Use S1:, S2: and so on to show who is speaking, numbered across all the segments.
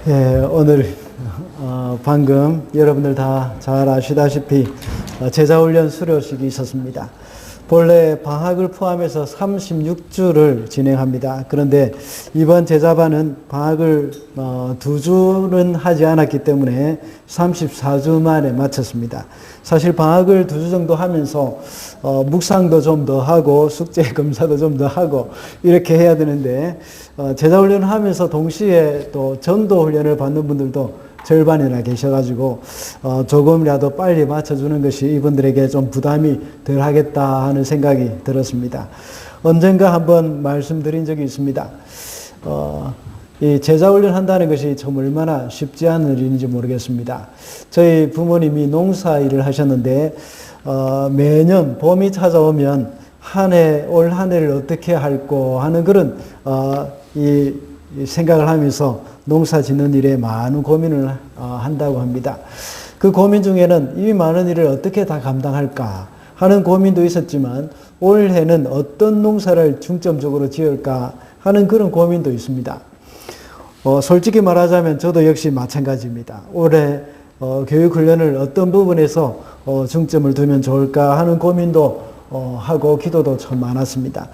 S1: 오늘 방금 여러분들 다 잘 아시다시피 제자훈련 수료식이 있었습니다. 본래 방학을 포함해서 36주를 진행합니다. 그런데 이번 제자반은 방학을 2주는 하지 않았기 때문에 34주 만에 마쳤습니다. 사실 방학을 2주 정도 하면서 묵상도 좀 더 하고 숙제 검사도 좀 더 하고 이렇게 해야 되는데 제자훈련을 하면서 동시에 또 전도훈련을 받는 분들도 절반이나 계셔가지고 조금이라도 빨리 맞춰주는 것이 이분들에게 좀 부담이 덜 하겠다 하는 생각이 들었습니다. 언젠가 한번 말씀드린 적이 있습니다. 이 제자훈련 한다는 것이 참 얼마나 쉽지 않은 일인지 모르겠습니다. 저희 부모님이 농사일을 하셨는데 매년 봄이 찾아오면 올 한 해를 어떻게 할고 하는 그런 이 생각을 하면서 농사 짓는 일에 많은 고민을 한다고 합니다. 그 고민 중에는 이 많은 일을 어떻게 다 감당할까 하는 고민도 있었지만 올해는 어떤 농사를 중점적으로 지을까 하는 그런 고민도 있습니다. 솔직히 말하자면 저도 역시 마찬가지입니다. 올해 교육훈련을 어떤 부분에서 중점을 두면 좋을까 하는 고민도 하고 기도도 참 많았습니다.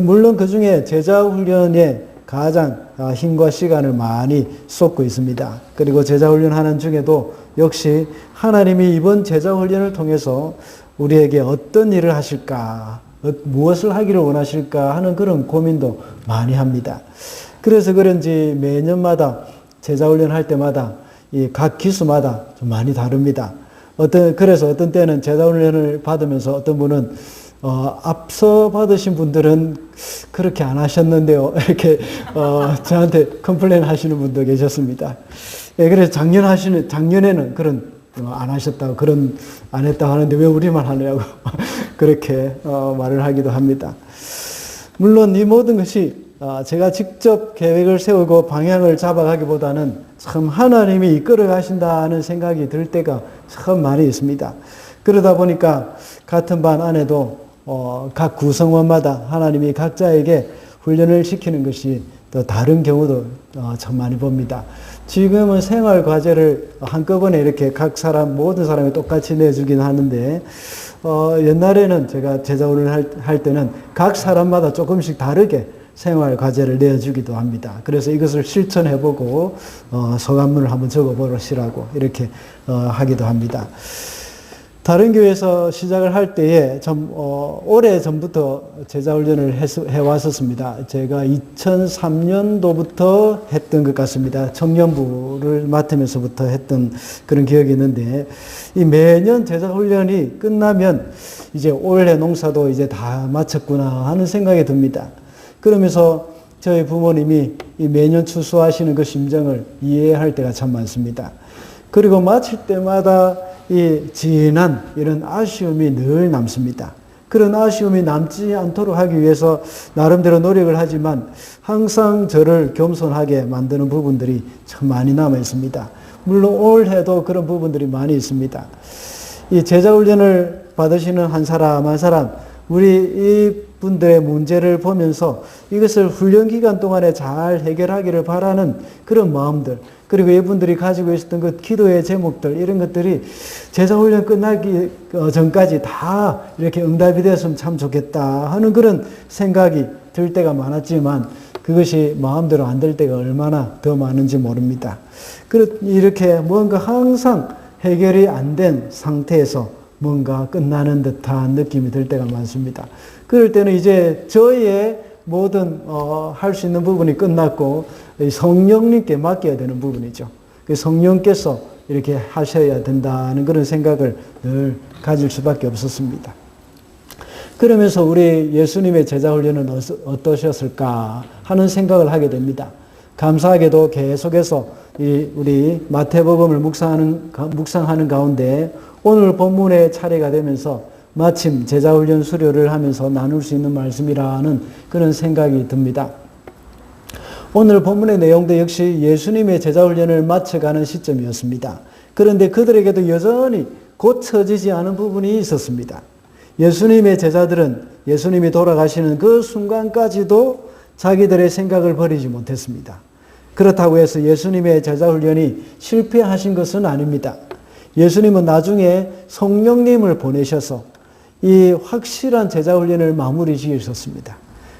S1: 물론 그 중에 제자훈련에 가장 힘과 시간을 많이 쏟고 있습니다. 그리고 제자훈련하는 중에도 역시 하나님이 이번 제자훈련을 통해서 우리에게 어떤 일을 하실까, 무엇을 하기를 원하실까 하는 그런 고민도 많이 합니다. 그래서 그런지 매년마다 제자훈련 할 때마다 이 각 기수마다 좀 많이 다릅니다. 그래서 어떤 때는 제자훈련을 받으면서 어떤 분은 앞서 받으신 분들은 그렇게 안 하셨는데요. 이렇게 저한테 컴플레인 하시는 분도 계셨습니다. 예, 그래서 작년에는 그런 안 하셨다고 안 했다고 하는데 왜 우리만 하느냐고 그렇게 말을 하기도 합니다. 물론 이 모든 것이 제가 직접 계획을 세우고 방향을 잡아가기보다는 참 하나님이 이끌어 가신다는 생각이 들 때가 참 많이 있습니다. 그러다 보니까 같은 반 안에도 각 구성원마다 하나님이 각자에게 훈련을 시키는 것이 또 다른 경우도 참 많이 봅니다. 지금은 생활 과제를 한꺼번에 이렇게 모든 사람이 똑같이 내주긴 하는데, 옛날에는 제가 제자훈련을 할 때는 각 사람마다 조금씩 다르게 생활 과제를 내주기도 합니다. 그래서 이것을 실천해보고 소감문을 한번 적어보시라고 이렇게 하기도 합니다. 다른 교회에서 시작을 할 때에 참 오래 전부터 제자훈련을 해왔었습니다. 제가 2003년도부터 했던 것 같습니다. 청년부를 맡으면서부터 했던 그런 기억이 있는데, 이 매년 제자훈련이 끝나면 이제 올해 농사도 이제 다 마쳤구나 하는 생각이 듭니다. 그러면서 저희 부모님이 이 매년 추수하시는 그 심정을 이해할 때가 참 많습니다. 그리고 마칠 때마다 이 진한 이런 아쉬움이 늘 남습니다. 그런 아쉬움이 남지 않도록 하기 위해서 나름대로 노력을 하지만 항상 저를 겸손하게 만드는 부분들이 참 많이 남아 있습니다. 물론 올해도 그런 부분들이 많이 있습니다. 이 제자훈련을 받으시는 한 사람 한 사람, 우리 이분들의 문제를 보면서 이것을 훈련 기간 동안에 잘 해결하기를 바라는 그런 마음들, 그리고 이분들이 가지고 있었던 그 기도의 제목들, 이런 것들이 제자훈련 끝나기 전까지 다 이렇게 응답이 되었으면 참 좋겠다 하는 그런 생각이 들 때가 많았지만 그것이 마음대로 안 될 때가 얼마나 더 많은지 모릅니다. 이렇게 뭔가 항상 해결이 안 된 상태에서 뭔가 끝나는 듯한 느낌이 들 때가 많습니다. 그럴 때는 이제 저의 모든 할 수 있는 부분이 끝났고 성령님께 맡겨야 되는 부분이죠. 성령께서 이렇게 하셔야 된다는 그런 생각을 늘 가질 수밖에 없었습니다. 그러면서 우리 예수님의 제자훈련은 어떠셨을까 하는 생각을 하게 됩니다. 감사하게도 계속해서 우리 마태복음을 묵상하는 가운데 오늘 본문의 차례가 되면서 마침 제자훈련 수료를 하면서 나눌 수 있는 말씀이라는 그런 생각이 듭니다. 오늘 본문의 내용도 역시 예수님의 제자훈련을 마쳐가는 시점이었습니다. 그런데 그들에게도 여전히 고쳐지지 않은 부분이 있었습니다. 예수님의 제자들은 예수님이 돌아가시는 그 순간까지도 자기들의 생각을 버리지 못했습니다. 그렇다고 해서 예수님의 제자 훈련이 실패하신 것은 아닙니다. 예수님은 나중에 성령님을 보내셔서 이 확실한 제자 훈련을 마무리 지으셨습니다.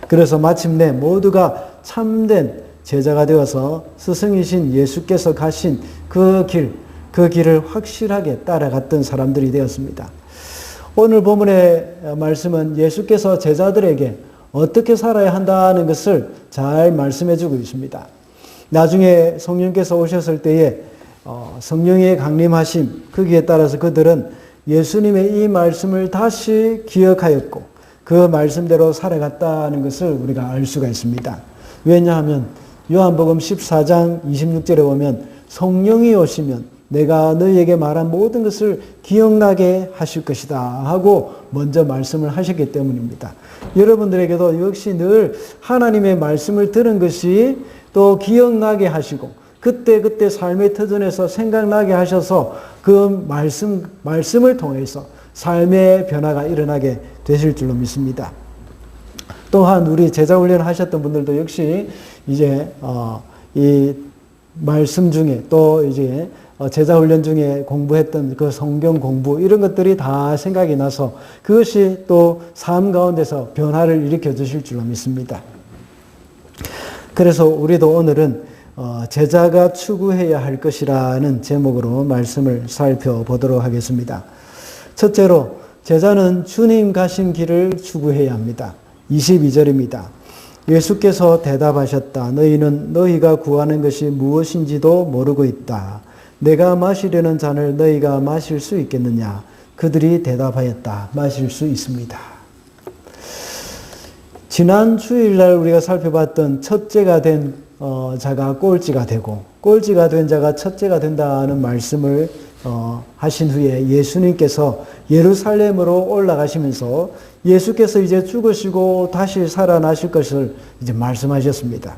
S1: 그래서 마침내 모두가 참된 제자가 되어서 스승이신 예수께서 가신 그 길을 확실하게 따라갔던 사람들이 되었습니다. 오늘 본문의 말씀은 예수께서 제자들에게 어떻게 살아야 한다는 것을 잘 말씀해 주고 있습니다. 나중에 성령께서 오셨을 때에 성령의 강림하심, 거기에 따라서 그들은 예수님의 이 말씀을 다시 기억하였고 그 말씀대로 살아갔다는 것을 우리가 알 수가 있습니다. 왜냐하면 요한복음 14장 26절에 보면 성령이 오시면 내가 너희에게 말한 모든 것을 기억나게 하실 것이다 하고 먼저 말씀을 하셨기 때문입니다. 여러분들에게도 역시 늘 하나님의 말씀을 들은 것이 또 기억나게 하시고 그때 삶의 터전에서 생각나게 하셔서 그 말씀을 통해서 삶의 변화가 일어나게 되실 줄로 믿습니다. 또한 우리 제자 훈련을 하셨던 분들도 역시 이제 이 말씀 중에 또 이제 제자 훈련 중에 공부했던 그 성경 공부 이런 것들이 다 생각이 나서 그것이 또 삶 가운데서 변화를 일으켜 주실 줄로 믿습니다. 그래서 우리도 오늘은 제자가 추구해야 할 것이라는 제목으로 말씀을 살펴보도록 하겠습니다. 첫째로 제자는 주님 가신 길을 추구해야 합니다. 22절입니다. 예수께서 대답하셨다. 너희는 너희가 구하는 것이 무엇인지도 모르고 있다. 내가 마시려는 잔을 너희가 마실 수 있겠느냐? 그들이 대답하였다. 마실 수 있습니다. 지난 주일날 우리가 살펴봤던 첫째가 된 자가 꼴찌가 되고 꼴찌가 된 자가 첫째가 된다는 말씀을 하신 후에 예수님께서 예루살렘으로 올라가시면서 예수께서 이제 죽으시고 다시 살아나실 것을 이제 말씀하셨습니다.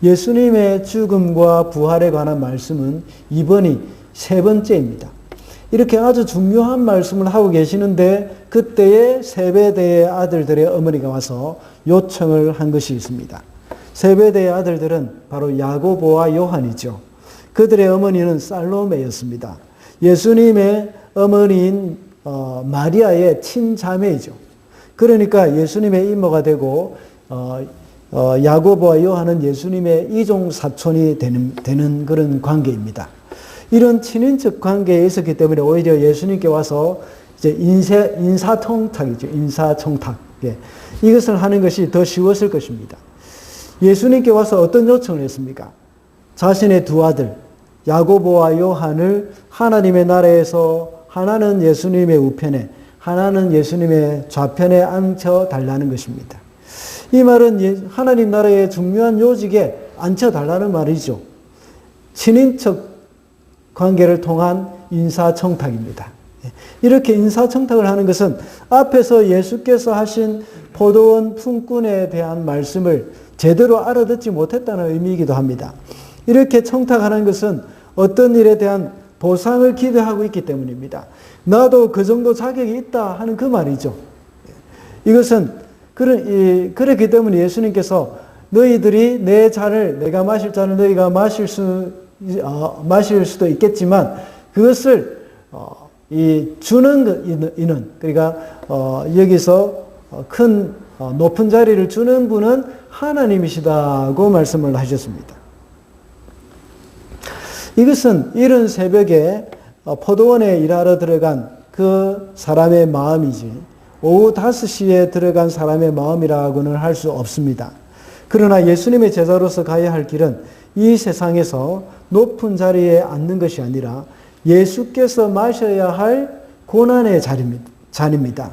S1: 예수님의 죽음과 부활에 관한 말씀은 이번이 세 번째입니다. 이렇게 아주 중요한 말씀을 하고 계시는데 그때에 세베대의 아들들의 어머니가 와서 요청을 한 것이 있습니다. 세베대의 아들들은 바로 야고보와 요한이죠. 그들의 어머니는 살로메였습니다. 예수님의 어머니인 마리아의 친자매이죠. 그러니까 예수님의 이모가 되고 야고보와 요한은 예수님의 이종 사촌이 되는 그런 관계입니다. 이런 친인척 관계에 있었기 때문에 오히려 예수님께 와서 이제 인사청탁이죠. 인사청탁. 예. 이것을 하는 것이 더 쉬웠을 것입니다. 예수님께 와서 어떤 요청을 했습니까? 자신의 두 아들 야고보와 요한을 하나님의 나라에서 하나는 예수님의 우편에 하나는 예수님의 좌편에 앉혀달라는 것입니다. 이 말은 하나님 나라의 중요한 요직에 앉혀달라는 말이죠. 친인척 관계를 통한 인사청탁입니다. 이렇게 인사청탁을 하는 것은 앞에서 예수께서 하신 포도원 품꾼에 대한 말씀을 제대로 알아듣지 못했다는 의미이기도 합니다. 이렇게 청탁하는 것은 어떤 일에 대한 보상을 기대하고 있기 때문입니다. 나도 그 정도 자격이 있다 하는 그 말이죠. 이것은 그렇기 때문에 예수님께서 너희들이 내 잔을 내가 마실 잔을 너희가 마실 수도 있겠지만 그것을 주는 이는 그러니까 여기서 큰 높은 자리를 주는 분은 하나님이시다고 말씀을 하셨습니다. 이것은 이른 새벽에 포도원에 일하러 들어간 그 사람의 마음이지 오후 5시에 들어간 사람의 마음이라고는 할 수 없습니다. 그러나 예수님의 제자로서 가야 할 길은 이 세상에서 높은 자리에 앉는 것이 아니라 예수께서 마셔야 할 고난의 잔입니다.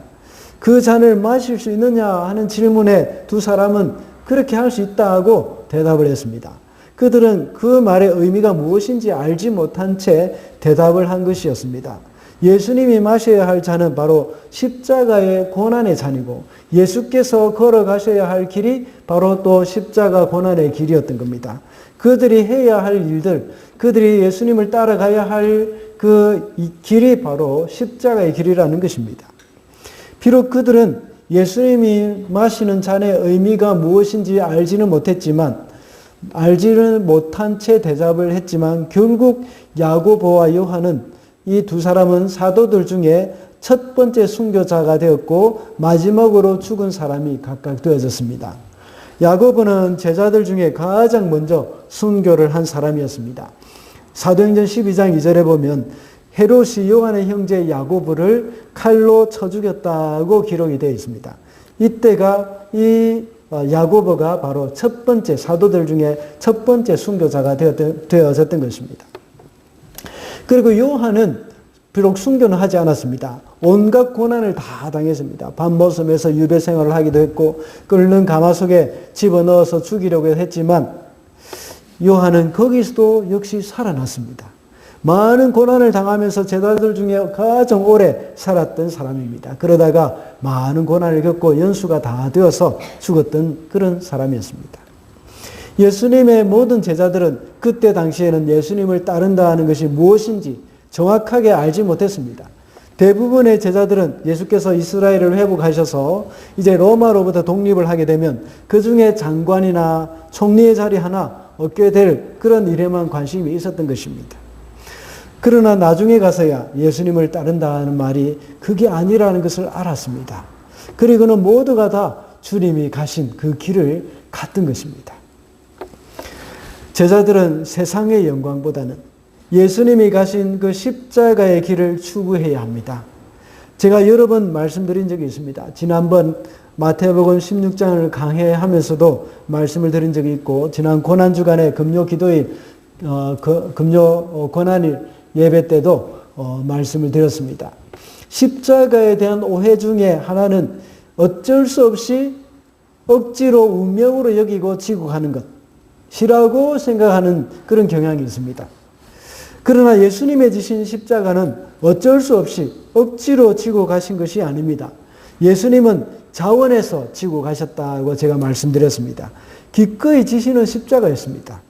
S1: 그 잔을 마실 수 있느냐 하는 질문에 두 사람은 그렇게 할 수 있다고 대답을 했습니다. 그들은 그 말의 의미가 무엇인지 알지 못한 채 대답을 한 것이었습니다. 예수님이 마셔야 할 잔은 바로 십자가의 고난의 잔이고 예수께서 걸어가셔야 할 길이 바로 또 십자가 고난의 길이었던 겁니다. 그들이 해야 할 일들, 그들이 예수님을 따라가야 할 그 길이 바로 십자가의 길이라는 것입니다. 비록 그들은 예수님이 마시는 잔의 의미가 무엇인지 알지는 못했지만 알지를 못한 채 대답을 했지만 결국 야고보와 요한은 이 두 사람은 사도들 중에 첫 번째 순교자가 되었고 마지막으로 죽은 사람이 각각 되어졌습니다. 야고보는 제자들 중에 가장 먼저 순교를 한 사람이었습니다. 사도행전 12장 2절에 보면 헤롯이 요한의 형제 야고보를 칼로 쳐 죽였다고 기록이 되어 있습니다. 이때가 이 야고보가 바로 첫 번째 사도들 중에 첫 번째 순교자가 되어졌던 것입니다. 그리고 요한은 비록 순교는 하지 않았습니다. 온갖 고난을 다 당했습니다. 밤모섬에서 유배 생활을 하기도 했고 끓는 가마 속에 집어넣어서 죽이려고 했지만 요한은 거기서도 역시 살아났습니다. 많은 고난을 당하면서 제자들 중에 가장 오래 살았던 사람입니다. 그러다가 많은 고난을 겪고 연수가 다 되어서 죽었던 그런 사람이었습니다. 예수님의 모든 제자들은 그때 당시에는 예수님을 따른다는 것이 무엇인지 정확하게 알지 못했습니다. 대부분의 제자들은 예수께서 이스라엘을 회복하셔서 이제 로마로부터 독립을 하게 되면 그 중에 장관이나 총리의 자리 하나 얻게 될 그런 일에만 관심이 있었던 것입니다. 그러나 나중에 가서야 예수님을 따른다는 말이 그게 아니라는 것을 알았습니다. 그리고는 모두가 다 주님이 가신 그 길을 갔던 것입니다. 제자들은 세상의 영광보다는 예수님이 가신 그 십자가의 길을 추구해야 합니다. 제가 여러 번 말씀드린 적이 있습니다. 지난번 마태복음 16장을 강해하면서도 말씀을 드린 적이 있고 지난 고난주간에 금요 기도일, 금요 고난일 예배 때도 말씀을 드렸습니다. 십자가에 대한 오해 중에 하나는 어쩔 수 없이 억지로 운명으로 여기고 지고 가는 것이라고 생각하는 그런 경향이 있습니다. 그러나 예수님의 지신 십자가는 어쩔 수 없이 억지로 지고 가신 것이 아닙니다. 예수님은 자원해서 지고 가셨다고 제가 말씀드렸습니다. 기꺼이 지시는 십자가였습니다.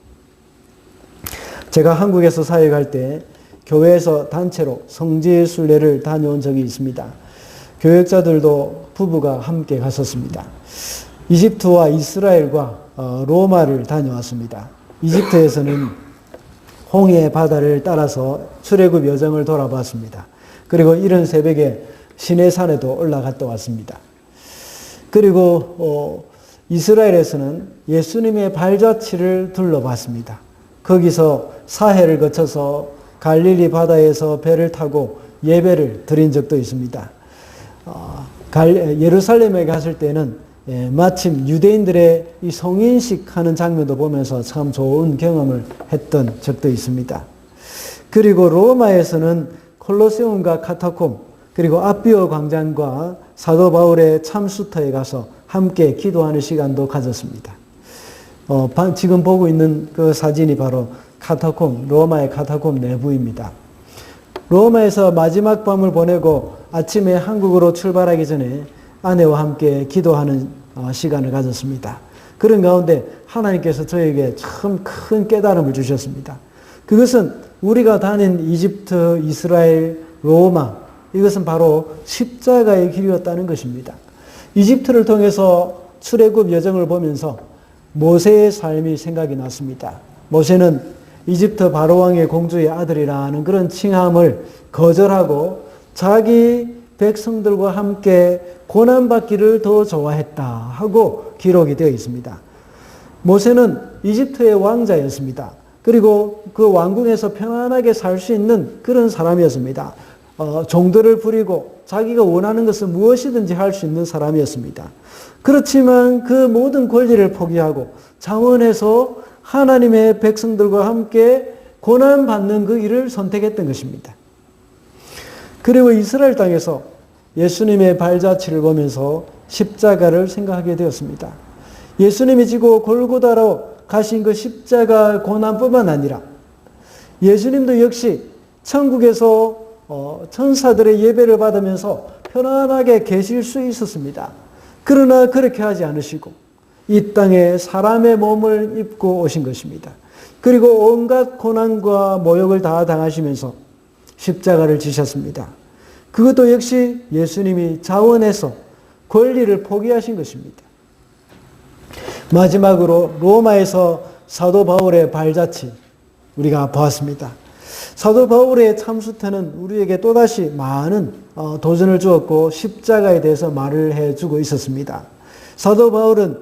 S1: 제가 한국에서 사역할 때 교회에서 단체로 성지순례를 다녀온 적이 있습니다. 교역자들도 부부가 함께 갔었습니다. 이집트와 이스라엘과 로마를 다녀왔습니다. 이집트에서는 홍해 바다를 따라서 출애굽 여정을 돌아봤습니다. 그리고 이른 새벽에 시내산에도 올라갔다 왔습니다. 그리고 이스라엘에서는 예수님의 발자취를 둘러봤습니다. 거기서 사해를 거쳐서 갈릴리 바다에서 배를 타고 예배를 드린 적도 있습니다. 예루살렘에 갔을 때는 마침 유대인들의 이 성인식 하는 장면도 보면서 참 좋은 경험을 했던 적도 있습니다. 그리고 로마에서는 콜로세움과 카타콤 그리고 아비오 광장과 사도 바울의 참수터에 가서 함께 기도하는 시간도 가졌습니다. 지금 보고 있는 그 사진이 바로 카타콤, 로마의 카타콤 내부입니다. 로마에서 마지막 밤을 보내고 아침에 한국으로 출발하기 전에 아내와 함께 기도하는 시간을 가졌습니다. 그런 가운데 하나님께서 저에게 참 큰 깨달음을 주셨습니다. 그것은 우리가 다닌 이집트, 이스라엘, 로마 이것은 바로 십자가의 길이었다는 것입니다. 이집트를 통해서 출애굽 여정을 보면서 모세의 삶이 생각이 났습니다. 모세는 이집트 바로왕의 공주의 아들이라는 그런 칭함을 거절하고 자기 백성들과 함께 고난받기를 더 좋아했다 하고 기록이 되어 있습니다. 모세는 이집트의 왕자였습니다. 그리고 그 왕궁에서 편안하게 살 수 있는 그런 사람이었습니다. 종들을 부리고 자기가 원하는 것을 무엇이든지 할 수 있는 사람이었습니다. 그렇지만 그 모든 권리를 포기하고 자원해서 하나님의 백성들과 함께 고난받는 그 일을 선택했던 것입니다. 그리고 이스라엘 땅에서 예수님의 발자취를 보면서 십자가를 생각하게 되었습니다. 예수님이 지고 골고다로 가신 그 십자가 고난뿐만 아니라 예수님도 역시 천국에서 천사들의 예배를 받으면서 편안하게 계실 수 있었습니다. 그러나 그렇게 하지 않으시고 이 땅에 사람의 몸을 입고 오신 것입니다. 그리고 온갖 고난과 모욕을 다 당하시면서 십자가를 지셨습니다. 그것도 역시 예수님이 자원해서 권리를 포기하신 것입니다. 마지막으로 로마에서 사도 바울의 발자취 우리가 보았습니다. 사도 바울의 참수태는 우리에게 또다시 많은 도전을 주었고 십자가에 대해서 말을 해주고 있었습니다. 사도 바울은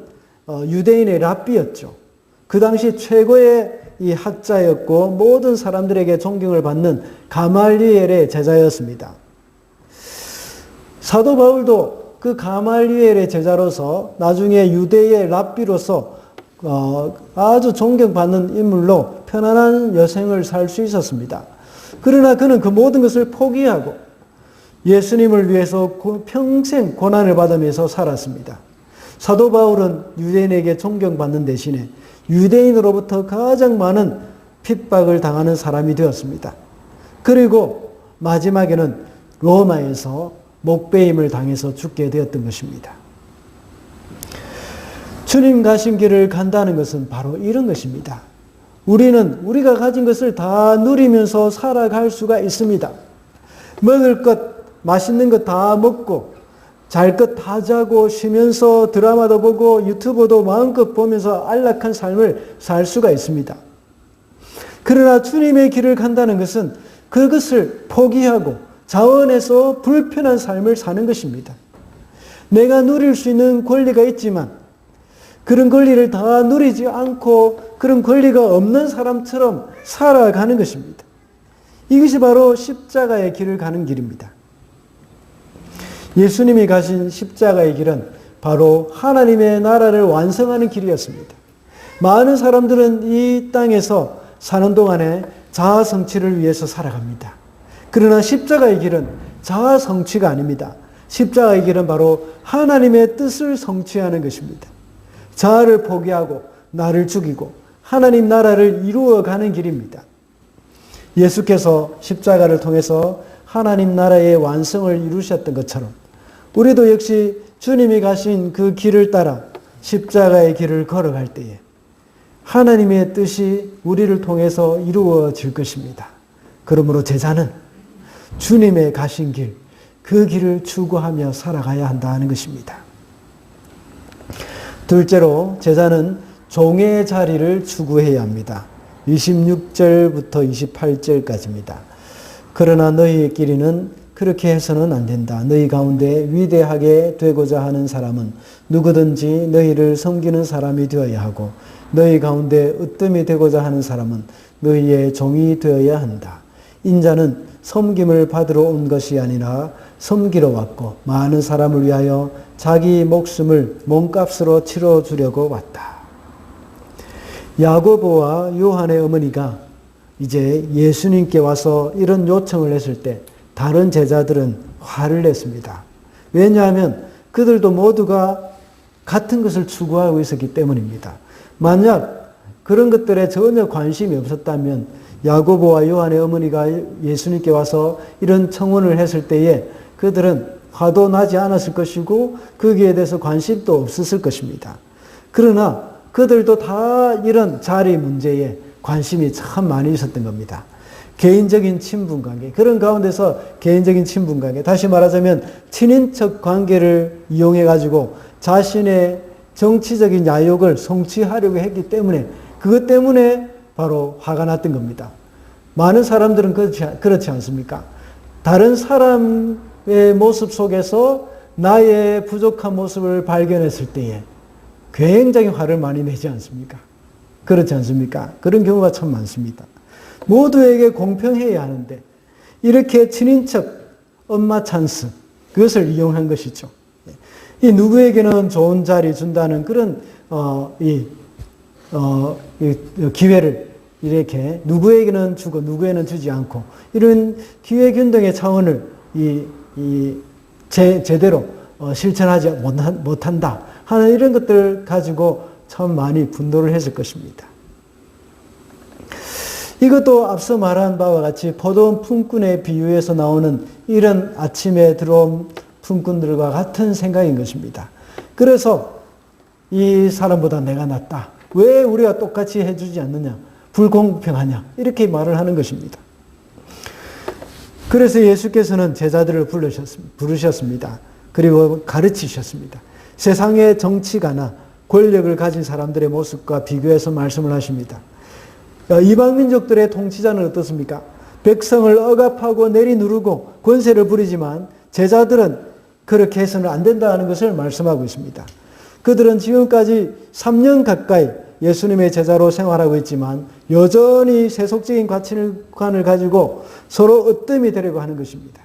S1: 유대인의 랍비였죠. 그 당시 최고의 이 학자였고 모든 사람들에게 존경을 받는 가말리엘의 제자였습니다. 사도 바울도 그 가말리엘의 제자로서 나중에 유대의 랍비로서 아주 존경받는 인물로 편안한 여생을 살 수 있었습니다. 그러나 그는 그 모든 것을 포기하고 예수님을 위해서 평생 고난을 받으면서 살았습니다. 사도 바울은 유대인에게 존경받는 대신에 유대인으로부터 가장 많은 핍박을 당하는 사람이 되었습니다. 그리고 마지막에는 로마에서 목베임을 당해서 죽게 되었던 것입니다. 주님 가신 길을 간다는 것은 바로 이런 것입니다. 우리는 우리가 가진 것을 다 누리면서 살아갈 수가 있습니다. 먹을 것, 맛있는 것 다 먹고 잘 것 다 자고 쉬면서 드라마도 보고 유튜브도 마음껏 보면서 안락한 삶을 살 수가 있습니다. 그러나 주님의 길을 간다는 것은 그것을 포기하고 자원해서 불편한 삶을 사는 것입니다. 내가 누릴 수 있는 권리가 있지만 그런 권리를 다 누리지 않고 그런 권리가 없는 사람처럼 살아가는 것입니다. 이것이 바로 십자가의 길을 가는 길입니다. 예수님이 가신 십자가의 길은 바로 하나님의 나라를 완성하는 길이었습니다. 많은 사람들은 이 땅에서 사는 동안에 자아 성취를 위해서 살아갑니다. 그러나 십자가의 길은 자아 성취가 아닙니다. 십자가의 길은 바로 하나님의 뜻을 성취하는 것입니다. 자아를 포기하고 나를 죽이고 하나님 나라를 이루어가는 길입니다. 예수께서 십자가를 통해서 하나님 나라의 완성을 이루셨던 것처럼 우리도 역시 주님이 가신 그 길을 따라 십자가의 길을 걸어갈 때에 하나님의 뜻이 우리를 통해서 이루어질 것입니다. 그러므로 제자는 주님의 가신 길, 그 길을 추구하며 살아가야 한다는 것입니다. 둘째로 제자는 종의 자리를 추구해야 합니다. 26절부터 28절까지입니다. 그러나 너희의 길이는 그렇게 해서는 안 된다. 너희 가운데 위대하게 되고자 하는 사람은 누구든지 너희를 섬기는 사람이 되어야 하고 너희 가운데 으뜸이 되고자 하는 사람은 너희의 종이 되어야 한다. 인자는 섬김을 받으러 온 것이 아니라 섬기러 왔고 많은 사람을 위하여 자기 목숨을 몸값으로 치러주려고 왔다. 야고보와 요한의 어머니가 이제 예수님께 와서 이런 요청을 했을 때 다른 제자들은 화를 냈습니다. 왜냐하면 그들도 모두가 같은 것을 추구하고 있었기 때문입니다. 만약 그런 것들에 전혀 관심이 없었다면 야고보와 요한의 어머니가 예수님께 와서 이런 청원을 했을 때에 그들은 화도 나지 않았을 것이고 거기에 대해서 관심도 없었을 것입니다. 그러나 그들도 다 이런 자리 문제에 관심이 참 많이 있었던 겁니다. 개인적인 친분관계, 그런 가운데서 개인적인 친분관계, 다시 말하자면 친인척 관계를 이용해가지고 자신의 정치적인 야욕을 성취하려고 했기 때문에 그것 때문에 바로 화가 났던 겁니다. 많은 사람들은 그렇지 않습니까? 다른 사람의 모습 속에서 나의 부족한 모습을 발견했을 때에 굉장히 화를 많이 내지 않습니까? 그렇지 않습니까? 그런 경우가 참 많습니다. 모두에게 공평해야 하는데 이렇게 친인척 엄마 찬스 그것을 이용한 것이죠. 이 누구에게는 좋은 자리 준다는 그런 기회를 이렇게 누구에게는 주고 누구에는 주지 않고 이런 기회균등의 차원을 제대로 실천하지 못한다 하는 이런 것들 가지고 참 많이 분노를 했을 것입니다. 이것도 앞서 말한 바와 같이 포도원 품꾼의 비유에서 나오는 이런 아침에 들어온 품꾼들과 같은 생각인 것입니다. 그래서 이 사람보다 내가 낫다. 왜 우리가 똑같이 해주지 않느냐? 불공평하냐? 이렇게 말을 하는 것입니다. 그래서 예수께서는 제자들을 부르셨습니다. 그리고 가르치셨습니다. 세상의 정치가나 권력을 가진 사람들의 모습과 비교해서 말씀을 하십니다. 이방 민족들의 통치자는 어떻습니까? 백성을 억압하고 내리누르고 권세를 부리지만 제자들은 그렇게 해서는 안 된다는 것을 말씀하고 있습니다. 그들은 지금까지 3년 가까이 예수님의 제자로 생활하고 있지만 여전히 세속적인 가치관을 가지고 서로 으뜸이 되려고 하는 것입니다.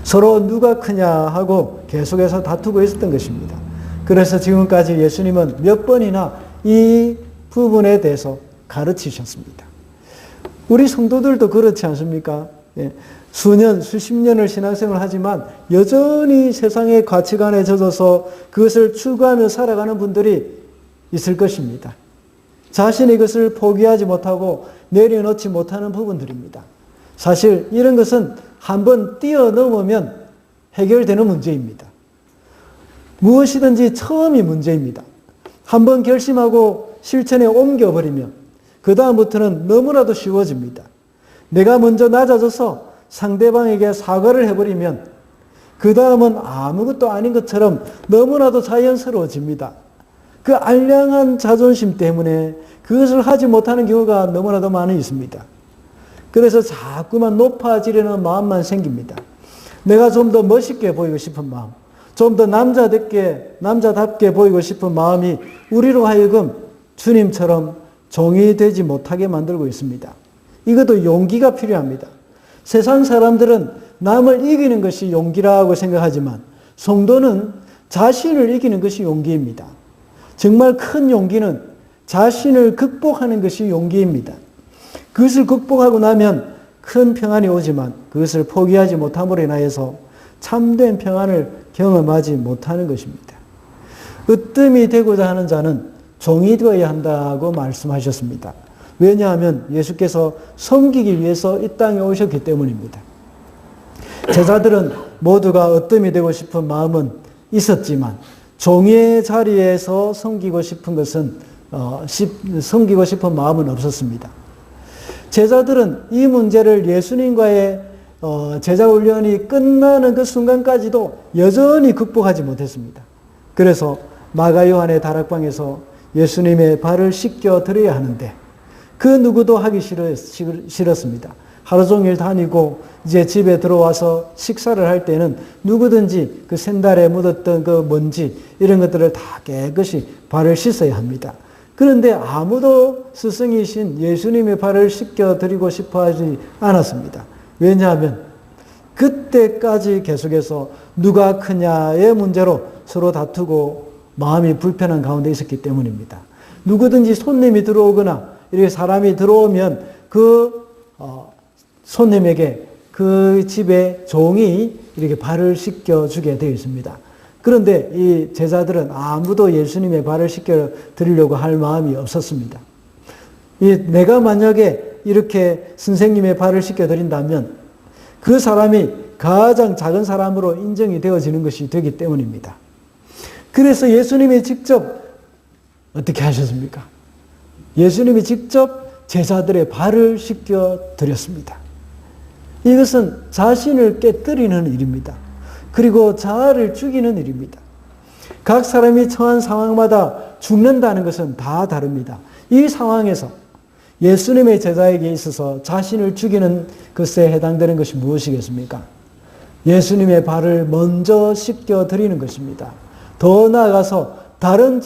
S1: 서로 누가 크냐 하고 계속해서 다투고 있었던 것입니다. 그래서 지금까지 예수님은 몇 번이나 이 부분에 대해서 가르치셨습니다. 우리 성도들도 그렇지 않습니까? 수년, 수십 년을 신앙생활을 하지만 여전히 세상의 가치관에 젖어서 그것을 추구하며 살아가는 분들이 있을 것입니다. 자신이 그것을 포기하지 못하고 내려놓지 못하는 부분들입니다. 사실 이런 것은 한번 뛰어넘으면 해결되는 문제입니다. 무엇이든지 처음이 문제입니다. 한번 결심하고 실천에 옮겨버리면 그 다음부터는 너무나도 쉬워집니다. 내가 먼저 낮아져서 상대방에게 사과를 해버리면 그 다음은 아무것도 아닌 것처럼 너무나도 자연스러워집니다. 그 알량한 자존심 때문에 그것을 하지 못하는 경우가 너무나도 많이 있습니다. 그래서 자꾸만 높아지려는 마음만 생깁니다. 내가 좀 더 멋있게 보이고 싶은 마음, 좀 더 남자답게 보이고 싶은 마음이 우리로 하여금 주님처럼 종이 되지 못하게 만들고 있습니다. 이것도 용기가 필요합니다. 세상 사람들은 남을 이기는 것이 용기라고 생각하지만 성도는 자신을 이기는 것이 용기입니다. 정말 큰 용기는 자신을 극복하는 것이 용기입니다. 그것을 극복하고 나면 큰 평안이 오지만 그것을 포기하지 못함으로 인하여서 참된 평안을 경험하지 못하는 것입니다. 으뜸이 되고자 하는 자는 종이 되어야 한다고 말씀하셨습니다. 왜냐하면 예수께서 섬기기 위해서 이 땅에 오셨기 때문입니다. 제자들은 모두가 으뜸이 되고 싶은 마음은 있었지만 종의 자리에서 섬기고 싶은 마음은 없었습니다. 제자들은 이 문제를 예수님과의 제자 훈련이 끝나는 그 순간까지도 여전히 극복하지 못했습니다. 그래서 마가 요한의 다락방에서 예수님의 발을 씻겨 드려야 하는데 그 누구도 하기 싫었습니다. 하루 종일 다니고 이제 집에 들어와서 식사를 할 때는 누구든지 그 샌달에 묻었던 그 먼지 이런 것들을 다 깨끗이 발을 씻어야 합니다. 그런데 아무도 스승이신 예수님의 발을 씻겨드리고 싶어 하지 않았습니다. 왜냐하면 그때까지 계속해서 누가 크냐의 문제로 서로 다투고 마음이 불편한 가운데 있었기 때문입니다. 누구든지 손님이 들어오거나 이렇게 사람이 들어오면 그 손님에게 그 집의 종이 이렇게 발을 씻겨주게 되어 있습니다. 그런데 이 제자들은 아무도 예수님의 발을 씻겨 드리려고 할 마음이 없었습니다. 내가 만약에 이렇게 선생님의 발을 씻겨 드린다면 그 사람이 가장 작은 사람으로 인정이 되어지는 것이 되기 때문입니다. 그래서 예수님이 직접 어떻게 하셨습니까? 예수님이 직접 제자들의 발을 씻겨 드렸습니다. 이것은 자신을 깨뜨리는 일입니다. 그리고 자아를 죽이는 일입니다. 각 사람이 처한 상황마다 죽는다는 것은 다 다릅니다. 이 상황에서 예수님의 제자에게 있어서 자신을 죽이는 것에 해당되는 것이 무엇이겠습니까? 예수님의 발을 먼저 씻겨 드리는 것입니다. 더 나아가서 다른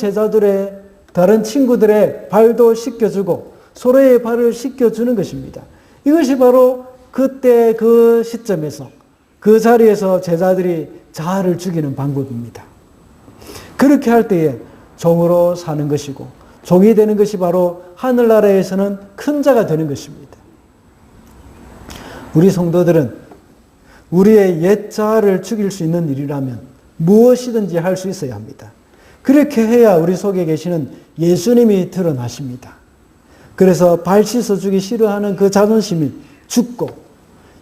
S1: 친구들의 발도 씻겨주고 서로의 발을 씻겨주는 것입니다. 이것이 바로 그때 그 시점에서 그 자리에서 제자들이 자아를 죽이는 방법입니다. 그렇게 할 때에 종으로 사는 것이고 종이 되는 것이 바로 하늘나라에서는 큰 자가 되는 것입니다. 우리 성도들은 우리의 옛 자아를 죽일 수 있는 일이라면 무엇이든지 할 수 있어야 합니다. 그렇게 해야 우리 속에 계시는 예수님이 드러나십니다. 그래서 발 씻어주기 싫어하는 그 자존심이 죽고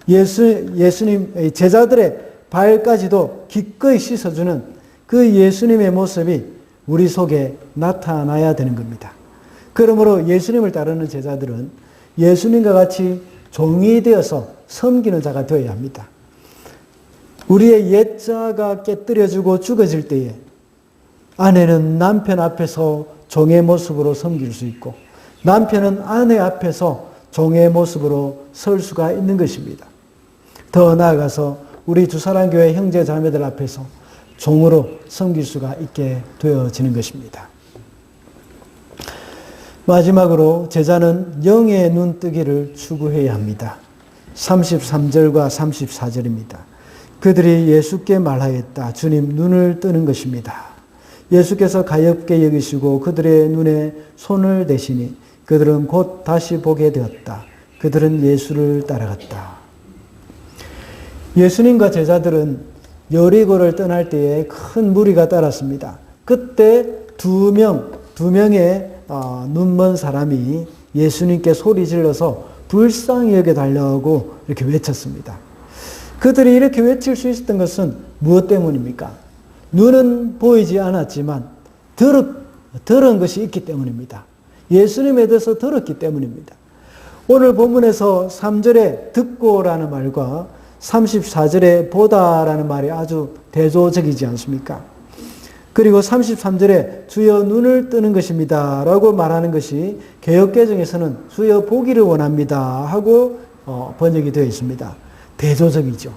S1: 예수님 제자들의 발까지도 기꺼이 씻어주는 그 예수님의 모습이 우리 속에 나타나야 되는 겁니다. 그러므로 예수님을 따르는 제자들은 예수님과 같이 종이 되어서 섬기는 자가 되어야 합니다. 우리의 옛 자가 깨뜨려지고 죽어질 때에 아내는 남편 앞에서 종의 모습으로 섬길 수 있고 남편은 아내 앞에서 종의 모습으로 설 수가 있는 것입니다. 더 나아가서 우리 두사랑교회 형제 자매들 앞에서 종으로 섬길 수가 있게 되어지는 것입니다. 마지막으로 제자는 영의 눈뜨기를 추구해야 합니다. 33절과 34절입니다. 그들이 예수께 말하였다. 주님, 눈을 뜨는 것입니다. 예수께서 가엾게 여기시고 그들의 눈에 손을 대시니 그들은 곧 다시 보게 되었다. 그들은 예수를 따라갔다. 예수님과 제자들은 여리고를 떠날 때에 큰 무리가 따랐습니다. 그때 두 명의 눈먼 사람이 예수님께 소리 질러서 불쌍히 여겨 달라고 이렇게 외쳤습니다. 그들이 이렇게 외칠 수 있었던 것은 무엇 때문입니까? 눈은 보이지 않았지만 들은 것이 있기 때문입니다. 예수님에 대해서 들었기 때문입니다. 오늘 본문에서 3절에 듣고라는 말과 34절에 보다라는 말이 아주 대조적이지 않습니까? 그리고 33절에 주여 눈을 뜨는 것입니다 라고 말하는 것이 개역개정에서는 주여 보기를 원합니다 하고 번역이 되어 있습니다. 대조적이죠.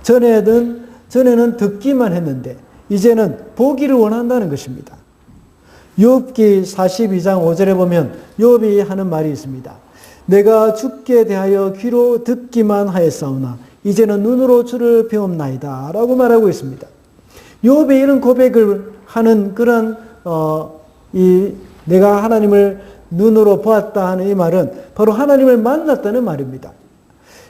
S1: 전에는 듣기만 했는데 이제는 보기를 원한다는 것입니다. 욥기 42장 5절에 보면 욥이 하는 말이 있습니다. 내가 주께 대하여 귀로 듣기만 하였사오나 이제는 눈으로 주를 배움나이다 라고 말하고 있습니다. 욥이 이런 고백을 하는 그런 내가 하나님을 눈으로 보았다 하는 이 말은 바로 하나님을 만났다는 말입니다.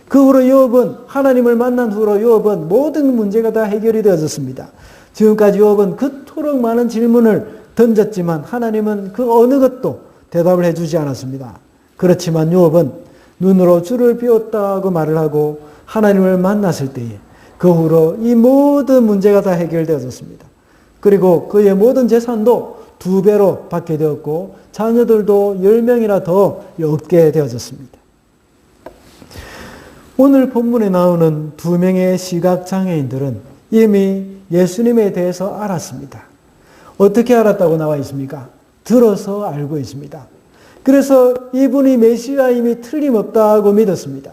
S1: 그 후로 욥은 하나님을 만난 후로 욥은 모든 문제가 다 해결이 되어졌습니다. 지금까지 욥은 그토록 많은 질문을 던졌지만 하나님은 그 어느 것도 대답을 해주지 않았습니다. 그렇지만 욥은 눈으로 주를 비웠다고 말을 하고 하나님을 만났을 때에 그 후로 이 모든 문제가 다 해결되어졌습니다. 그리고 그의 모든 재산도 2배로 받게 되었고 자녀들도 10명이나 더 얻게 되어졌습니다. 오늘 본문에 나오는 2명의 시각장애인들은 이미 예수님에 대해서 알았습니다. 어떻게 알았다고 나와 있습니까? 들어서 알고 있습니다. 그래서 이분이 메시아임이 틀림없다고 믿었습니다.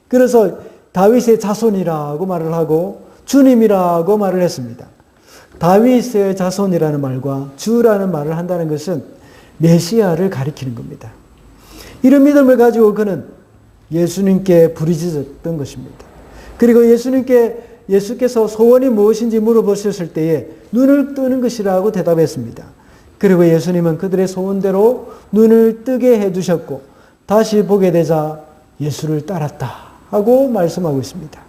S1: 그래서 다윗의 자손이라고 말을 하고 주님이라고 말을 했습니다. 다윗의 자손이라는 말과 주라는 말을 한다는 것은 메시아를 가리키는 겁니다. 이런 믿음을 가지고 그는 예수님께 부르짖었던 것입니다. 그리고 예수께서 소원이 무엇인지 물어보셨을 때에 눈을 뜨는 것이라고 대답했습니다. 그리고 예수님은 그들의 소원대로 눈을 뜨게 해주셨고 다시 보게 되자 예수를 따랐다 하고 말씀하고 있습니다.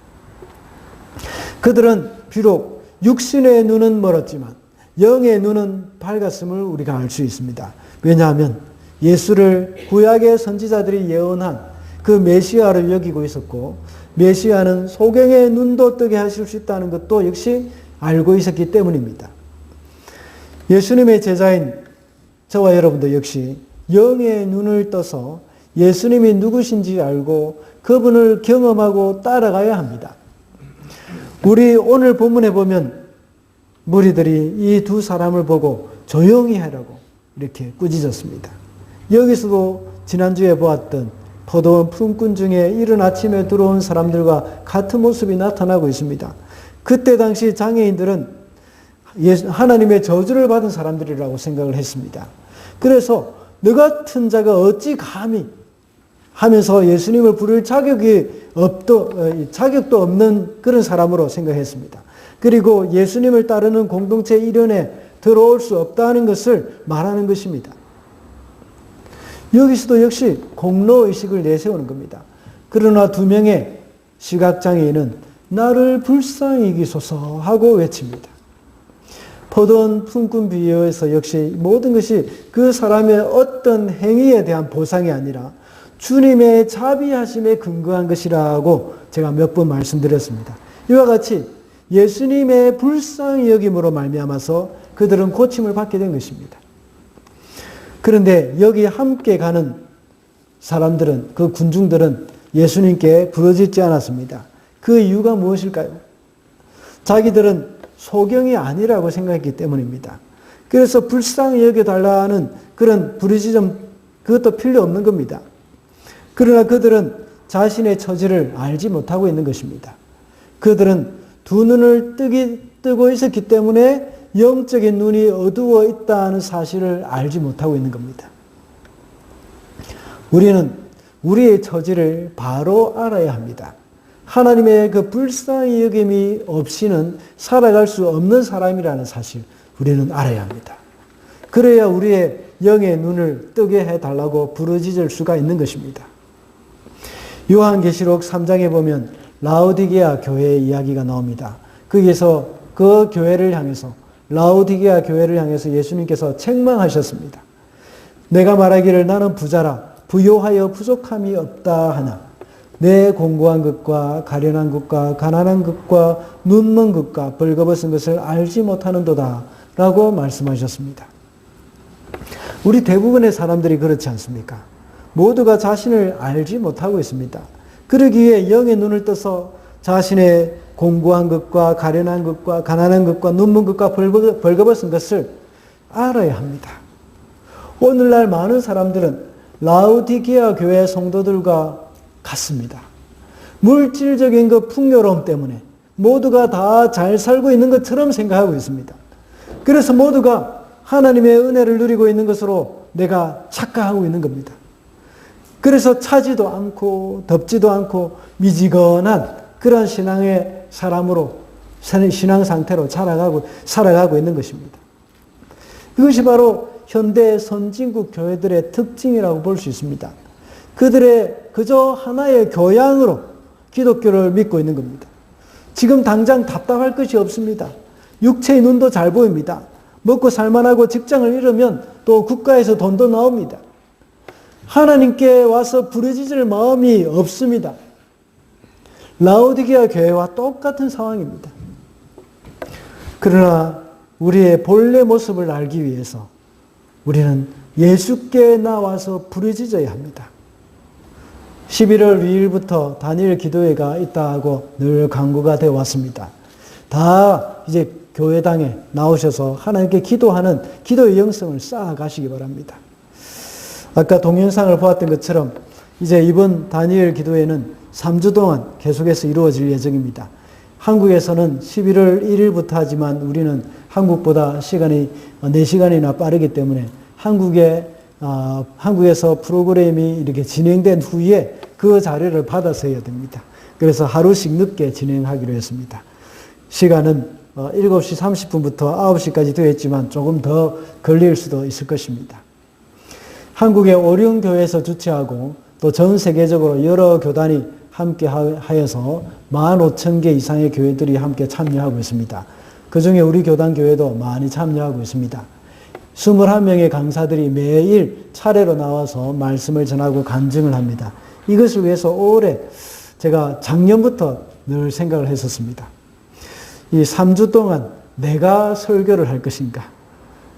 S1: 그들은 비록 육신의 눈은 멀었지만 영의 눈은 밝았음을 우리가 알 수 있습니다. 왜냐하면 예수를 구약의 선지자들이 예언한 그 메시아를 여기고 있었고 메시아는 소경의 눈도 뜨게 하실 수 있다는 것도 역시 알고 있었기 때문입니다. 예수님의 제자인 저와 여러분도 역시 영의 눈을 떠서 예수님이 누구신지 알고 그분을 경험하고 따라가야 합니다. 우리 오늘 본문에 보면 무리들이 이 두 사람을 보고 조용히 하라고 이렇게 꾸짖었습니다. 여기서도 지난주에 보았던 포도원 품꾼 중에 이른 아침에 들어온 사람들과 같은 모습이 나타나고 있습니다. 그때 당시 장애인들은 하나님의 저주를 받은 사람들이라고 생각을 했습니다. 그래서 너 같은 자가 어찌 감히 하면서 예수님을 부를 자격도 없는 그런 사람으로 생각했습니다. 그리고 예수님을 따르는 공동체 일원에 들어올 수 없다는 것을 말하는 것입니다. 여기서도 역시 공로의식을 내세우는 겁니다. 그러나 2명의 시각장애인은 나를 불쌍히 여기소서 하고 외칩니다. 포도원 품꾼 비유에서 역시 모든 것이 그 사람의 어떤 행위에 대한 보상이 아니라 주님의 자비하심에 근거한 것이라고 제가 몇 번 말씀드렸습니다. 이와 같이 예수님의 불쌍히 여김으로 말미암아서 그들은 고침을 받게 된 것입니다. 그런데 여기 함께 가는 사람들은, 그 군중들은 예수님께 부르짖지 않았습니다. 그 이유가 무엇일까요? 자기들은 소경이 아니라고 생각했기 때문입니다. 그래서 불쌍히 여겨달라는 그런 부르짖음, 그것도 필요 없는 겁니다. 그러나 그들은 자신의 처지를 알지 못하고 있는 것입니다. 그들은 두 눈을 뜨고 있었기 때문에 영적인 눈이 어두워 있다는 사실을 알지 못하고 있는 겁니다. 우리는 우리의 처지를 바로 알아야 합니다. 하나님의 그 불쌍히 여김이 없이는 살아갈 수 없는 사람이라는 사실, 우리는 알아야 합니다. 그래야 우리의 영의 눈을 뜨게 해달라고 부르짖을 수가 있는 것입니다. 요한계시록 3장에 보면 라오디게아 교회의 이야기가 나옵니다. 거기에서 그 교회를 향해서, 라오디게아 교회를 향해서 예수님께서 책망하셨습니다. 내가 말하기를 나는 부자라 부요하여 부족함이 없다 하나 내 공고한 것과 가련한 것과 가난한 것과 눈먼 것과 벌거벗은 것을 알지 못하는도다 라고 말씀하셨습니다. 우리 대부분의 사람들이 그렇지 않습니까? 모두가 자신을 알지 못하고 있습니다. 그러기에 영의 눈을 떠서 자신의 공고한 것과 가련한 것과 가난한 것과 눈먼 것과 벌거벗은 것을 알아야 합니다. 오늘날 많은 사람들은 라오디게아 교회 성도들과 같습니다. 물질적인 그 풍요로움 때문에 모두가 다 잘 살고 있는 것처럼 생각하고 있습니다. 그래서 모두가 하나님의 은혜를 누리고 있는 것으로 내가 착각하고 있는 겁니다. 그래서 차지도 않고 덥지도 않고 미지근한 그런 신앙의 사람으로, 신앙 상태로 살아가고 있는 것입니다. 이것이 바로 현대 선진국 교회들의 특징이라고 볼 수 있습니다. 그들의 그저 하나의 교양으로 기독교를 믿고 있는 겁니다. 지금 당장 답답할 것이 없습니다. 육체의 눈도 잘 보입니다. 먹고 살만하고 직장을 잃으면 또 국가에서 돈도 나옵니다. 하나님께 와서 부르짖을 마음이 없습니다. 라오디게아 교회와 똑같은 상황입니다. 그러나 우리의 본래 모습을 알기 위해서 우리는 예수께 나와서 부르짖어야 합니다. 11월 2일부터 다니엘 기도회가 있다고 늘 강구가 되어 왔습니다. 다 이제 교회당에 나오셔서 하나님께 기도하는 기도의 영성을 쌓아가시기 바랍니다. 아까 동영상을 보았던 것처럼 이제 이번 다니엘 기도회는 3주 동안 계속해서 이루어질 예정입니다. 한국에서는 11월 1일부터 하지만 우리는 한국보다 시간이 4시간이나 빠르기 때문에 한국에서 프로그램이 이렇게 진행된 후에 그 자료를 받아서 해야 됩니다. 그래서 하루씩 늦게 진행하기로 했습니다. 시간은 7시 30분부터 9시까지 되어 있지만 조금 더 걸릴 수도 있을 것입니다. 한국의 오륜교회에서 주최하고 또 전 세계적으로 여러 교단이 함께 하여서 15,000개 이상의 교회들이 함께 참여하고 있습니다. 그 중에 우리 교단 교회도 많이 참여하고 있습니다. 21명의 강사들이 매일 차례로 나와서 말씀을 전하고 간증을 합니다. 이것을 위해서 올해 제가 작년부터 늘 생각을 했었습니다. 이 3주 동안 내가 설교를 할 것인가?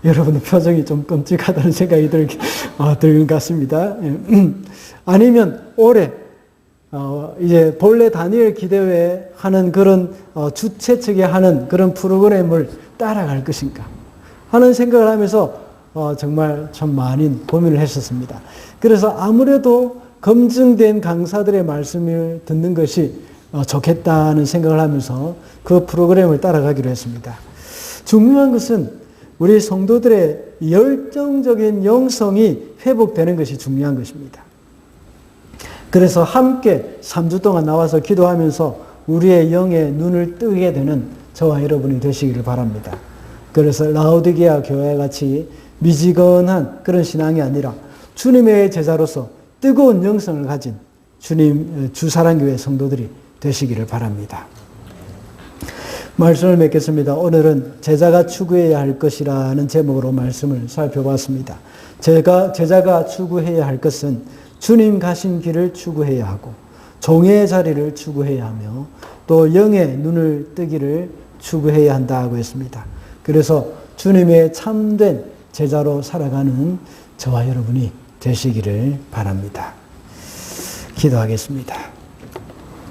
S1: 여러분의 표정이 좀 끔찍하다는 생각이 드는 것 같습니다. 아니면 올해 이제 본래 다니엘 기도회 하는 그런 주최 측에 하는 그런 프로그램을 따라갈 것인가 하는 생각을 하면서 정말 참 많이 고민을 했었습니다. 그래서 아무래도 검증된 강사들의 말씀을 듣는 것이 좋겠다는 생각을 하면서 그 프로그램을 따라가기로 했습니다. 중요한 것은 우리 성도들의 열정적인 영성이 회복되는 것이 중요한 것입니다. 그래서 함께 3주 동안 나와서 기도하면서 우리의 영의 눈을 뜨게 되는 저와 여러분이 되시기를 바랍니다. 그래서 라오디게아 교회 같이 미지근한 그런 신앙이 아니라 주님의 제자로서 뜨거운 영성을 가진 주사랑교회 성도들이 되시기를 바랍니다. 말씀을 맺겠습니다. 오늘은 제자가 추구해야 할 것이라는 제목으로 말씀을 살펴봤습니다. 제자가 추구해야 할 것은 주님 가신 길을 추구해야 하고 종의 자리를 추구해야 하며 또 영의 눈을 뜨기를 추구해야 한다고 했습니다. 그래서 주님의 참된 제자로 살아가는 저와 여러분이 되시기를 바랍니다. 기도하겠습니다.